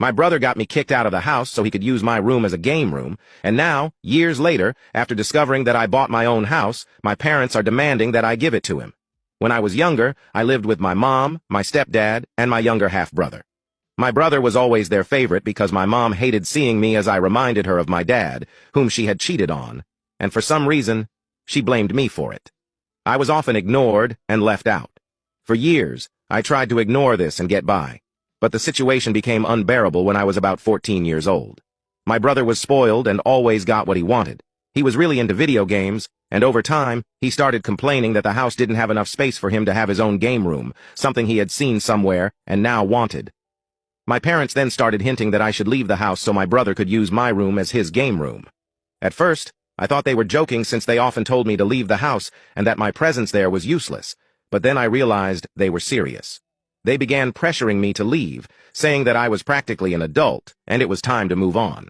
My brother got me kicked out of the house so he could use my room as a game room, and now, years later, after discovering that I bought my own house, my parents are demanding that I give it to him. When I was younger, I lived with my mom, my stepdad, and my younger half-brother. My brother was always their favorite because my mom hated seeing me as I reminded her of my dad, whom she had cheated on, and for some reason, she blamed me for it. I was often ignored and left out. For years, I tried to ignore this and get by. But the situation became unbearable when I was about 14 years old. My brother was spoiled and always got what he wanted. He was really into video games, and over time, he started complaining that the house didn't have enough space for him to have his own game room, something he had seen somewhere and now wanted. My parents then started hinting that I should leave the house so my brother could use my room as his game room. At first, I thought they were joking since they often told me to leave the house and that my presence there was useless, but then I realized they were serious. They began pressuring me to leave, saying that I was practically an adult, and it was time to move on.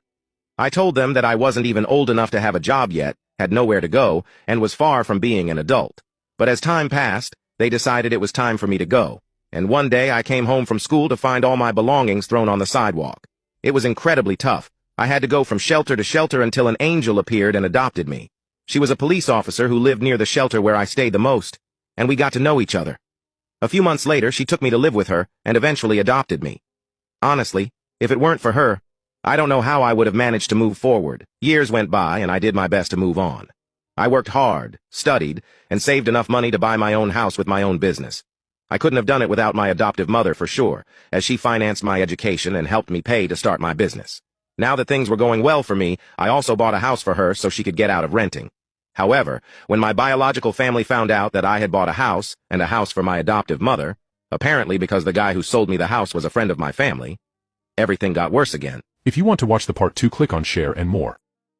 I told them that I wasn't even old enough to have a job yet, had nowhere to go, and was far from being an adult. But as time passed, they decided it was time for me to go, and one day I came home from school to find all my belongings thrown on the sidewalk. It was incredibly tough. I had to go from shelter to shelter until an angel appeared and adopted me. She was a police officer who lived near the shelter where I stayed the most, and we got to know each other. A few months later, she took me to live with her and eventually adopted me. Honestly, if it weren't for her, I don't know how I would have managed to move forward. Years went by and I did my best to move on. I worked hard, studied, and saved enough money to buy my own house with my own business. I couldn't have done it without my adoptive mother for sure, as she financed my education and helped me pay to start my business. Now that things were going well for me, I also bought a house for her so she could get out of renting. However, when my biological family found out that I had bought a house, and a house for my adoptive mother, apparently because the guy who sold me the house was a friend of my family, everything got worse again. If you want to watch the part 2, click on share and more.